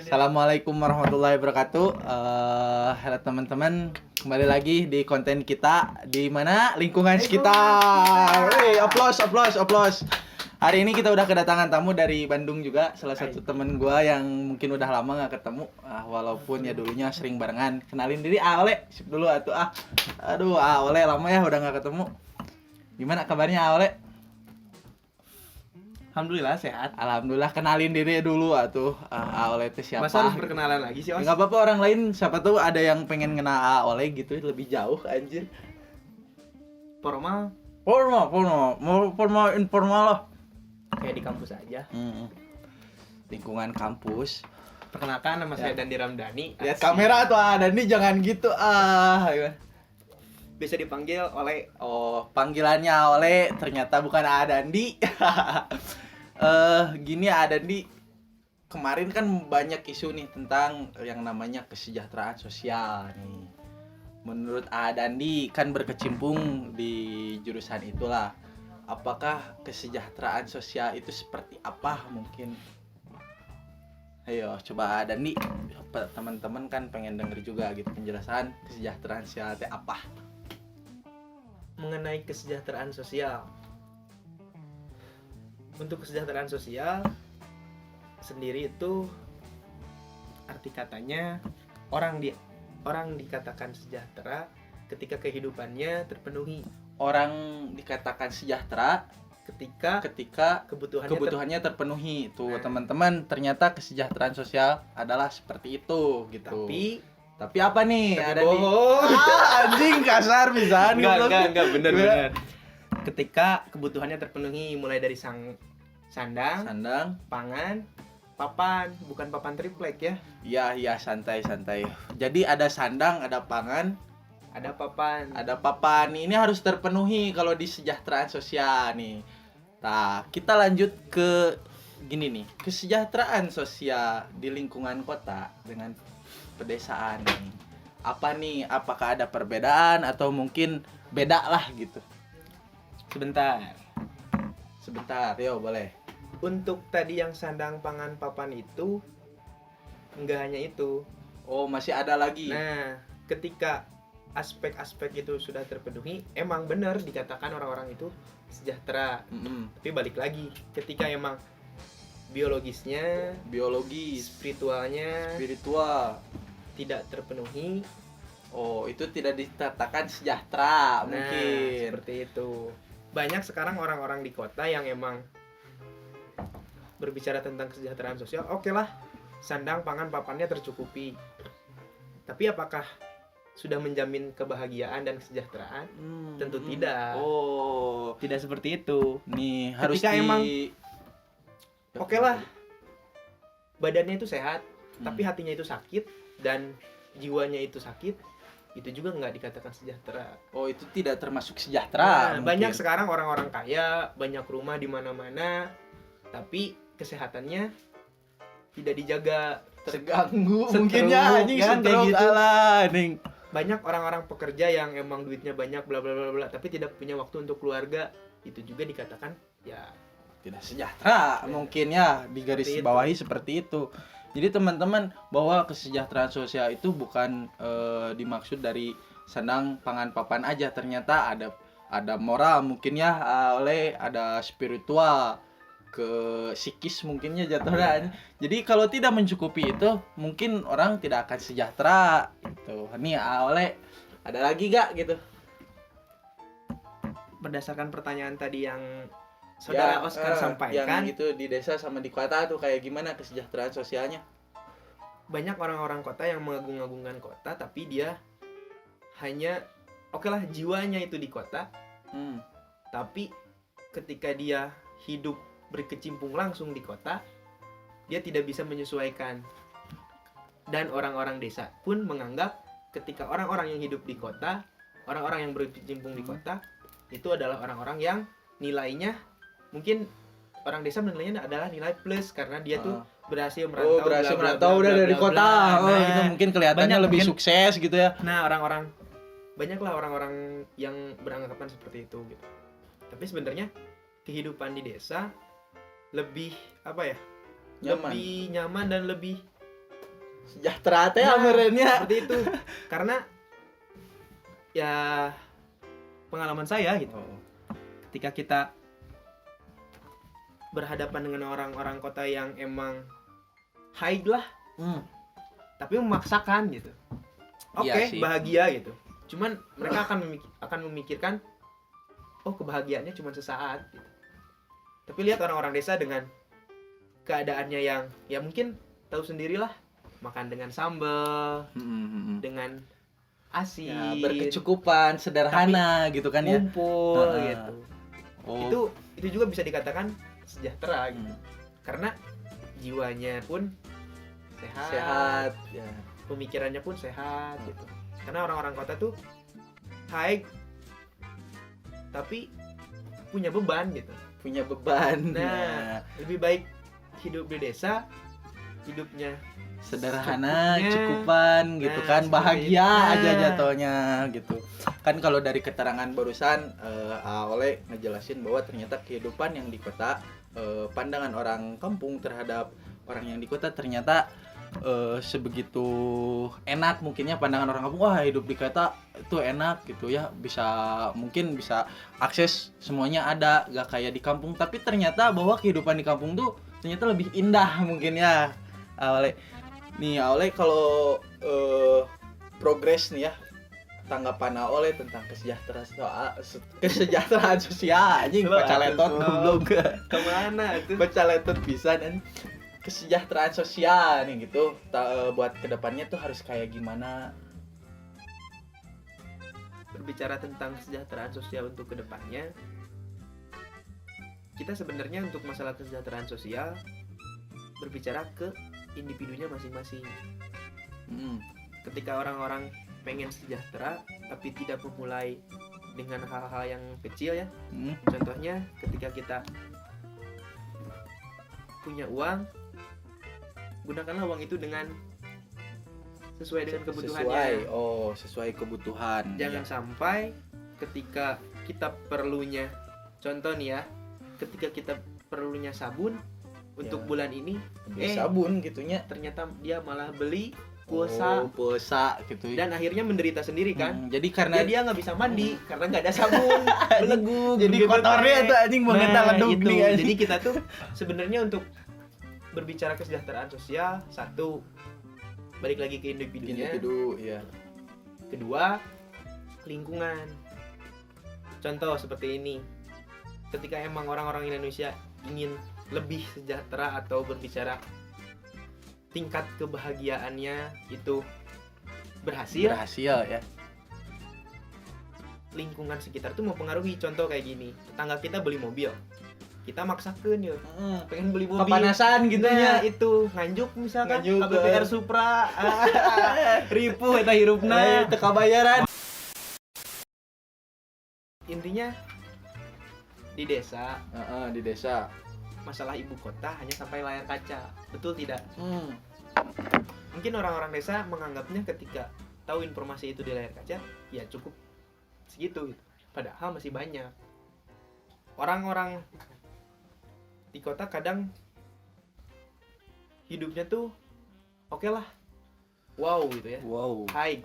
Assalamualaikum warahmatullahi wabarakatuh. Halo teman-teman, kembali lagi di konten kita di mana lingkungan sekitar. Applause. Hari ini kita udah kedatangan tamu dari Bandung juga, salah satu temen gua yang mungkin udah lama nggak ketemu, walaupun ya dulunya sering barengan. Kenalin diri, Ole, sip dulu atuh Ole lama ya udah nggak ketemu. Gimana kabarnya Ole? Alhamdulillah sehat. Alhamdulillah, kenalin diri dulu atuh. Aole itu siapa? Masa harus perkenalan lagi sih, Os? Enggak apa-apa, orang lain siapa tahu ada yang pengen kenal Aole gitu lebih jauh anjir. Formal Formal informal loh. kayak di kampus aja. Lingkungan kampus. Perkenalkan, nama saya Dandi Ramdhani. Lihat kamera tuh Dandi jangan gitu Bisa dipanggil oleh panggilannya Ole ternyata bukan Dandi. Gini Dandi, kemarin kan banyak isu nih tentang yang namanya kesejahteraan sosial nih. Menurut Dandi kan berkecimpung di jurusan itulah. Apakah kesejahteraan sosial itu seperti apa mungkin? Ayo coba Dandi, teman-teman kan pengen denger juga gitu penjelasan kesejahteraan sosial itu apa? mengenai kesejahteraan sosial. Untuk kesejahteraan sosial sendiri itu arti katanya orang dikatakan sejahtera ketika kehidupannya terpenuhi. Orang dikatakan sejahtera ketika kebutuhannya terpenuhi. Tuh teman-teman, ternyata kesejahteraan sosial adalah seperti itu gitu. Tapi apa nih? Tapi ada bohong. Anjing kasar pisan. Enggak bener. Ketika kebutuhannya terpenuhi mulai dari sandang, pangan, papan, bukan papan triplek ya. Iya, santai. Jadi ada sandang, ada pangan, ada papan. Ini harus terpenuhi kalau di kesejahteraan sosial nih. Nah, kita lanjut ke gini nih. Kesejahteraan sosial di lingkungan kota dengan pedesaan nih. Apa nih? Apakah ada perbedaan atau mungkin beda lah gitu? Sebentar, yo boleh. Untuk tadi yang sandang, pangan, papan itu enggak hanya itu. Oh, masih ada lagi. Nah, ketika aspek-aspek itu sudah terpenuhi, emang benar dikatakan orang-orang itu sejahtera. Tapi balik lagi, ketika emang biologis, spiritual tidak terpenuhi, itu tidak dikatakan sejahtera. Mungkin seperti itu. Banyak sekarang orang-orang di kota yang emang berbicara tentang kesejahteraan sosial, oke lah, sandang, pangan, papannya tercukupi. Tapi apakah sudah menjamin kebahagiaan dan kesejahteraan? Tentu tidak. Tidak seperti itu. Nih harus ketika emang oke lah, badannya itu sehat, tapi hatinya itu sakit dan jiwanya itu sakit, itu juga nggak dikatakan sejahtera. Itu tidak termasuk sejahtera. Banyak sekarang orang-orang kaya, banyak rumah di mana-mana, tapi kesehatannya tidak dijaga, terganggu mungkin ya, anjing kayak gitu. Banyak orang-orang pekerja yang emang duitnya banyak bla bla bla bla, tapi tidak punya waktu untuk keluarga, itu juga dikatakan ya tidak sejahtera. Mungkin ya digaris bawahi seperti itu. Jadi teman-teman, bahwa kesejahteraan sosial itu bukan dimaksud dari sandang, pangan, papan aja. Ternyata ada moral mungkin ya, ada spiritual, ke psikis mungkinnya jatuhnya. Jadi kalau tidak mencukupi itu, mungkin orang tidak akan sejahtera gitu. Nih ada lagi gak gitu? Berdasarkan pertanyaan tadi yang Saudara Oscar sampaikan, yang itu di desa sama di kota tuh kayak gimana kesejahteraan sosialnya? Banyak orang-orang kota yang mengagung-agungkan kota, tapi dia hanya oke lah jiwanya itu di kota, tapi ketika dia hidup berkecimpung langsung di kota, dia tidak bisa menyesuaikan. Dan orang-orang desa pun menganggap ketika orang-orang yang hidup di kota, orang-orang yang berkecimpung di kota, itu adalah orang-orang yang nilainya, mungkin orang desa menilainya adalah nilai plus karena dia tuh berhasil merantau udah dari kota. Gitu mungkin kelihatannya lebih sukses gitu ya. Nah, banyaklah orang-orang yang beranggapan seperti itu gitu. Tapi sebenarnya kehidupan di desa lebih lebih nyaman dan lebih sejahtera teh Nah, amerennya. seperti itu. Karena ya pengalaman saya gitu. Ketika kita berhadapan dengan orang-orang kota yang emang high lah, tapi memaksakan gitu. Oke, Iya sih. bahagia gitu. Cuman mereka akan memikirkan, oh kebahagiaannya cuma sesaat gitu. Tapi lihat orang-orang desa dengan keadaannya yang ya mungkin tahu sendirilah, makan dengan sambal, dengan asin, Ya, berkecukupan, sederhana gitu kan ya. ngumpul Heeh. gitu. Oh. Itu juga bisa dikatakan sejahtera gitu. Karena jiwanya pun sehat, ya. pemikirannya pun sehat gitu. Karena orang-orang kota tuh high tapi punya beban gitu. Punya beban. Nah, lebih baik hidup di desa, hidupnya Sederhana, secukupnya. cukupan gitu Nah, kan, seperti bahagia itu. aja Nah. jatuhnya gitu. Kan kalau dari keterangan barusan Oleh ngejelasin bahwa ternyata kehidupan yang di kota, pandangan orang kampung terhadap orang yang di kota ternyata sebegitu enak mungkinnya pandangan orang kampung, wah hidup di kota itu enak gitu ya, mungkin bisa akses semuanya ada, gak kayak di kampung. Tapi ternyata bahwa kehidupan di kampung tuh ternyata lebih indah mungkin ya. Oleh nih Oleh kalau progres nih ya, tanggapan Oleh tentang kesejahteraan sosial anjing, Lo baca atuh, letot Sob. goblok. kemana tuh? Baca letot pisan dan kesejahteraan sosial nih gitu. Buat kedepannya tuh harus kayak gimana? Berbicara tentang kesejahteraan sosial untuk kedepannya, kita sebenarnya untuk masalah kesejahteraan sosial berbicara ke individunya masing-masing. Ketika orang-orang pengen sejahtera tapi tidak memulai dengan hal-hal yang kecil ya. Contohnya ketika kita punya uang, gunakanlah uang itu dengan sesuai dengan kebutuhannya. Sesuai kebutuhan. Jangan sampai ketika kita perlunya, contoh nih ya, ketika kita perlunya sabun untuk Ya. bulan ini, Beli sabun gitunya. ternyata dia malah beli pulsa Pulsa gitu. dan akhirnya menderita sendiri kan. Jadi karena Dia nggak bisa mandi karena nggak ada sabun, belenggu. jadi gitu kotornya teh. tuh anjing banget ledug itu. nih anjing. Jadi kita tuh sebenarnya untuk berbicara kesejahteraan sosial, satu, balik lagi ke individunya. Individu ya. Kedua, lingkungan. Contoh seperti ini. Ketika emang orang-orang Indonesia ingin lebih sejahtera atau berbicara tingkat kebahagiaannya itu berhasil, Ya. lingkungan sekitar tuh mempengaruhi. Contoh kayak gini, tetangga kita beli mobil, kita maksakeun ya, pengen beli mobil. Kepanasan gitu Nah, ya. itu nganjuk misalkan Nganjuk, KBPR Supra, ripuh eta hirupna. Teka bayaran. Intinya di desa, Di desa. masalah ibu kota hanya sampai layar kaca. Betul tidak? Mungkin orang-orang desa menganggapnya ketika tahu informasi itu di layar kaca, ya cukup segitu gitu. Padahal masih banyak orang-orang di kota kadang hidupnya tuh oke lah, wow gitu ya, Wow. high,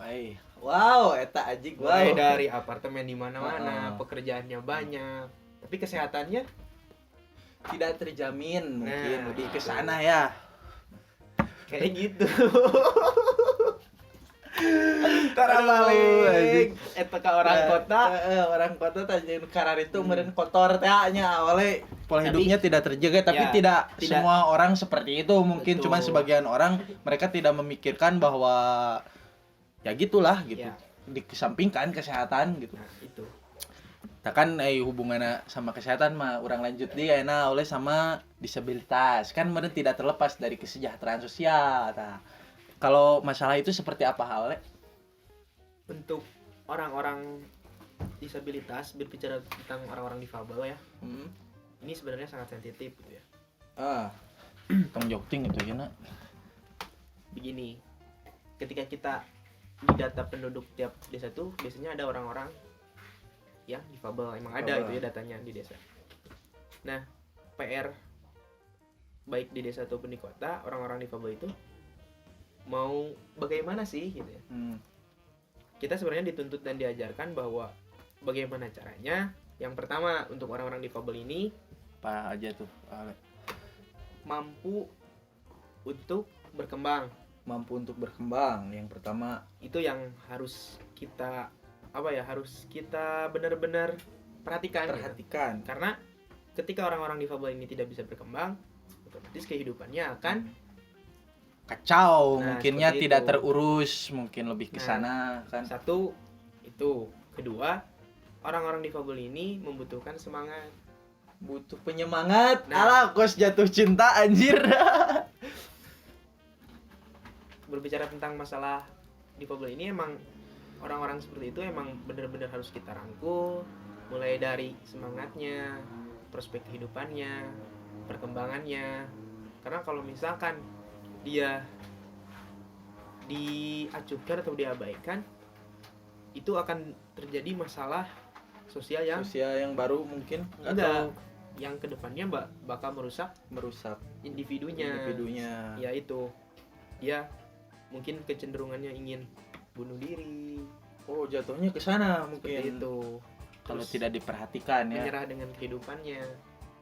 Wow, eta anjing mulai wow. dari apartemen di mana-mana, Heeh. pekerjaannya banyak, tapi kesehatannya Tidak terjamin, mungkin Nah, lebih ke sana ya. kayak gitu. Tara balik. Eta ka orang kota. Orang kota tanjung karar itu meureun kotor teh nya awalnya pola Tapi- hidupnya tidak terjaga, tapi Ya, tidak tidak. semua orang seperti itu. Mungkin Betul. cuma sebagian orang mereka tidak memikirkan bahwa ya gitulah gitu. Ya. Dikesampingkan kesehatan gitu. Nah, itu. Kan hubungannya sama kesehatan mah orang lanjut dia oleh sama disabilitas. Kan meureun tidak terlepas dari kesejahteraan sosial. Nah, kalau masalah itu seperti apa halnya? Untuk orang-orang disabilitas, berbicara tentang orang-orang difabel ya, ini sebenarnya sangat sensitif gitu ya. Tong jokting itu ya nak. Begini, ketika kita di data penduduk tiap desa tuh biasanya ada orang-orang yang difabel, emang ada Difabel. itu ya datanya di desa. Nah, PR baik di desa ataupun di kota, orang-orang difabel itu mau bagaimana sih gitu ya. Kita sebenarnya dituntut dan diajarkan bahwa bagaimana caranya. Yang pertama, untuk orang-orang difabel ini Apa aja tuh, Ale? mampu untuk berkembang. Mampu untuk berkembang. Yang pertama Itu yang harus kita harus kita benar-benar perhatikan. perhatikan. Karena ketika orang-orang difabel ini tidak bisa berkembang, otomatis kehidupannya akan Kacau, Nah, mungkinnya seperti tidak itu. terurus, mungkin lebih ke Nah, sana kan. satu itu. Kedua, orang-orang difabel ini membutuhkan semangat. Butuh penyemangat. Nah. Alah, kos jatuh cinta anjir. Berbicara tentang masalah difabel ini, emang orang-orang seperti itu emang benar-benar harus kita rangkul, mulai dari semangatnya, prospek kehidupannya, perkembangannya. Karena kalau misalkan dia diacuhkan atau diabaikan, itu akan terjadi masalah sosial yang Usia yang baru mungkin enggak, yang kedepannya bakal merusak merusak individunya. Ya itu, dia mungkin kecenderungannya ingin bunuh diri, Oh, jatuhnya ke sana seperti mungkin. itu. Kalau Terus tidak diperhatikan ya. menyerah dengan kehidupannya.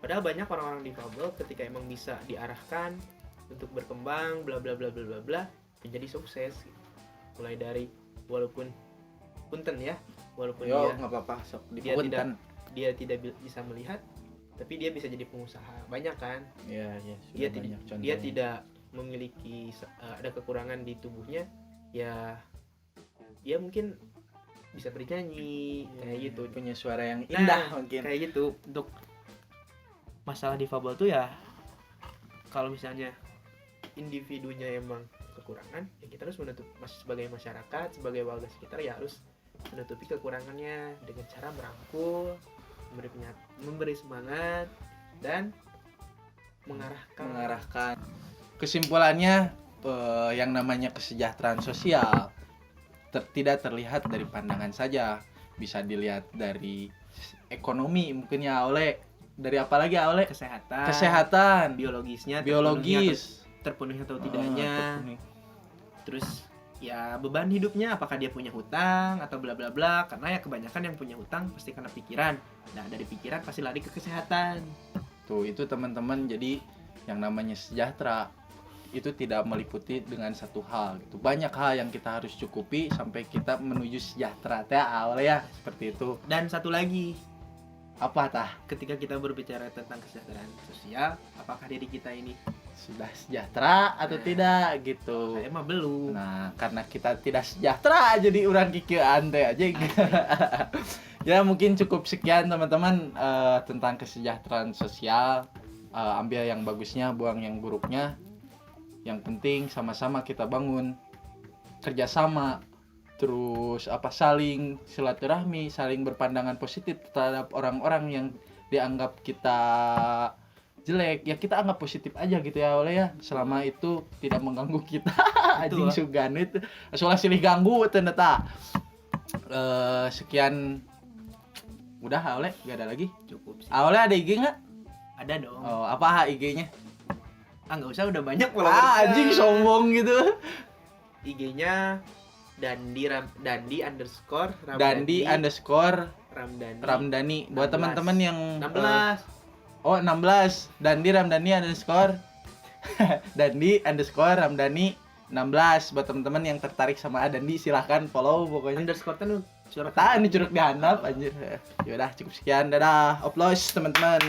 Padahal banyak orang-orang difabel ketika emang bisa diarahkan untuk berkembang, bla bla bla bla bla bla, menjadi sukses. Mulai dari walaupun punten ya, walaupun Yo, dia nggak apa-apa, sok dia dipunten. tidak bisa melihat, tapi dia bisa jadi pengusaha. Banyak kan? Iya, iya, Dia sudah banyak contohnya. Dia tidak memiliki ada kekurangan di tubuhnya, ya dia mungkin bisa bernyanyi kayak gitu. Punya suara yang Nah, indah mungkin. kayak gitu. Untuk masalah difabel tuh ya, kalau misalnya individunya emang kekurangan, ya kita harus menutup sebagai masyarakat, sebagai warga sekitar, ya harus menutupi kekurangannya dengan cara merangkul, memberi semangat, dan mengarahkan. Kesimpulannya, yang namanya kesejahteraan sosial tidak terlihat dari pandangan saja, bisa dilihat dari ekonomi mungkin ya, oleh dari apa lagi ya, oleh kesehatan, biologisnya, biologis, terpenuhi atau tidaknya. terpenuhi. Terus ya beban hidupnya, apakah dia punya hutang atau bla bla bla. Karena ya kebanyakan yang punya hutang pasti karena pikiran. Nah, dari pikiran pasti lari ke kesehatan. Tuh, itu teman-teman. Jadi yang namanya sejahtera itu tidak meliputi dengan satu hal gitu. Banyak hal yang kita harus cukupi sampai kita menuju sejahtera. Teh awal ya, seperti itu. Dan satu lagi, Apa tah? ketika kita berbicara tentang kesejahteraan sosial, apakah diri kita ini Sudah sejahtera atau Nah. tidak gitu. saya mah belum. Nah, karena kita tidak sejahtera jadi orang kikieuan teh aja. Ya, mungkin cukup sekian teman-teman tentang kesejahteraan sosial. Ambil yang bagusnya, buang yang buruknya. Yang penting sama-sama kita bangun kerjasama, terus saling silaturahmi, saling berpandangan positif terhadap orang-orang yang dianggap kita jelek, ya kita anggap positif aja gitu ya, oleh ya, selama itu tidak mengganggu kita. Anjing sugan itu soalnya silih ganggu ternyata. Sekian, udah oleh, gak ada lagi. Cukup sih. Oleh ada IG nggak? Ada dong. Oh, apa IG-nya? Nggak usah, udah banyak followersnya. Anjing sombong gitu. IG-nya Dandi Dandi underscore Ramdhani. Ramdhani. Buat 16. teman-teman yang 16. 16. Dandi Ramdhani underscore Dandi underscore Ramdhani 16. Buat teman-teman yang tertarik sama Dandi, silahkan follow pokoknya. Underscore kan curug. Tahan nih curug dihandap anjir. Yaudah, cukup sekian. Dadah. Upload teman-teman.